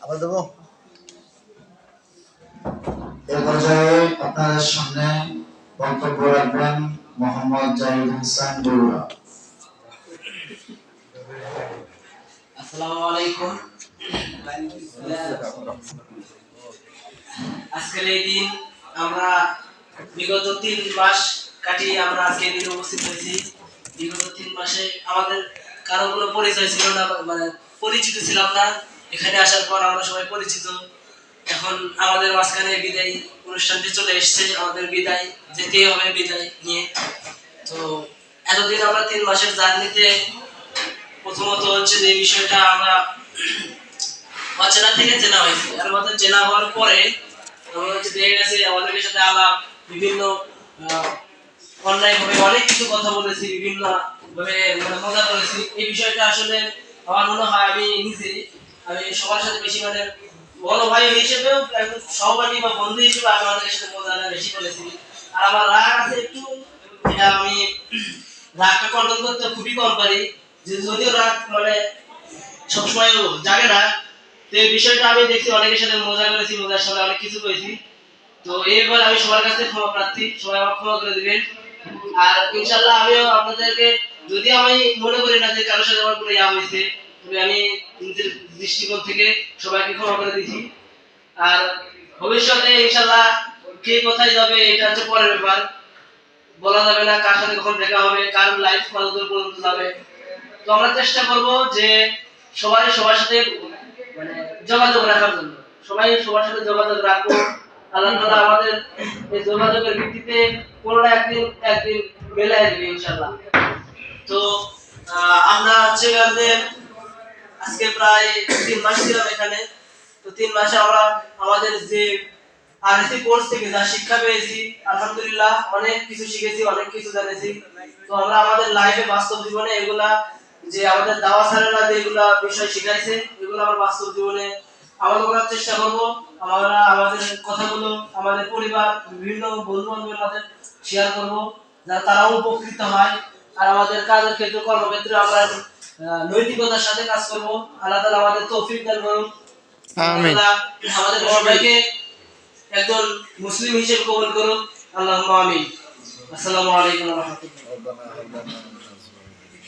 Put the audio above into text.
আবার দেবো। এ পর্যায়ে আপনাদের সামনে বক্তব্য রাখবেন মোহাম্মদ জাহিদ হাসান বগুড়া। আসসালামু আলাইকুম। আজকের এই দিন আমরা বিগত 3 মাস কাটিয়ে আমরা আজকে দিনে উপস্থিত হয়েছি। বিগত 3 মাসে আমাদের কারো কোনো পরিচয় ছিল না, মানে পরিচিত ছিলাম না। এখানে আসার পর আমরা সবাই পরিচিত। এখন আমাদের মাঝখানে বিদায় অনুষ্ঠানটি চলে এসেছে, আমাদের বিদায় যেতেই হবে বিদায় নিয়ে। তো এতদিন আমরা 3 মাসের জার্নিতে প্রথমত হচ্ছে যে বিষয়টা আমরা অচেনা থেকে চেনা হয়েছে, আর মধ্যে চেনা হওয়ার পরে আমরা হচ্ছে দেখে গেছে আমাদের সাথে আলাপ বিভিন্ন অনলাইন ভাবে অনেক কিছু কথা বলেছি, বিভিন্ন ভাবে মানে মজা করেছি। এই বিষয়টা আসলে আমার মনে হয় আমি সবার সাথে বেশি মানে বড় ভাই হিসেবেও একদম সহপাঠী বা বন্ধু হিসেবে আমি আমাদের সাথে মজাটা বেশি করেছি। আর আমার রাগ আছে একটু, এটা আমি রাগটা কন্ট্রোল করতে খুবই কম পারি। যে যদিও রাগ মানে সবসময় জাগে না, তো এই বিষয়টা আমি দেখছি অনেকের সাথে মজা করেছি, মজার সাথে অনেক কিছু করেছি। তো এইবার আমি সবার কাছে ক্ষমা প্রার্থী, সবাই আমার ক্ষমা করে দিবেন। আর ইনশাল্লাহ আমিও আপনাদেরকে, যদি আমি মনে করি না যে কারোর সাথে আমার কোনো ইয়া হয়েছে, তবে আমি নিজের দৃষ্টিকোণ থেকে সবাইকে ক্ষমা করে দিছি। আর ভবিষ্যতে ইনশাল্লাহ কে কোথায় যাবে এটা হচ্ছে পরের ব্যাপার, বলা যাবে না কার সাথে কখন দেখা হবে, কার লাইফ কতদূর পর্যন্ত যাবে। তো আমরা চেষ্টা করব যে সবাই সবার সাথে মানে যোগাযোগ রাখার জন্য, সবাই সবার সাথে যোগাযোগ রাখবো। আল্লাহ তাআলা আমাদের এই যোগাযোগের ভিত্তিতে কোনো না একদিন মেলায় দিবে ইনশাআল্লাহ। তো আমরা হচ্ছে আজকে প্রায় 3 মাস ছিলাম এখানে। তো 3 মাসে আমরা আমাদের যে আরএসি কোর্স থেকে যা শিক্ষা পেয়েছি, আলহামদুলিল্লাহ অনেক কিছু শিখেছি, অনেক কিছু জানেছি। তো আমরা আমাদের লাইফে বাস্তব জীবনে এগুলা যে আমাদের দাওয়া স্যারেরা যেগুলা বিষয় শিখাইছে, এগুলো আমরা বাস্তব জীবনে আমল করার চেষ্টা করব। আমরা আমাদের কথাগুলো আমাদের পরিবার বিভিন্ন বন্ধু বান্ধবের মাঝে শেয়ার করব, যাতে তারাও উপকৃত হয়। আর আমাদের কাজের ক্ষেত্রে কর্মক্ষেত্রে আমরা নৈতিকতার সাথে কাজ করব। আল্লাহ তাআলা আমাদের তৌফিক দান করুন। আমিন। আমাদের সবাইকে একজন মুসলিম হিসেবে কবুল করুন। আল্লাহুম্মা আমিন। আসসালামু আলাইকুম ওয়া রাহমাতুল্লাহ।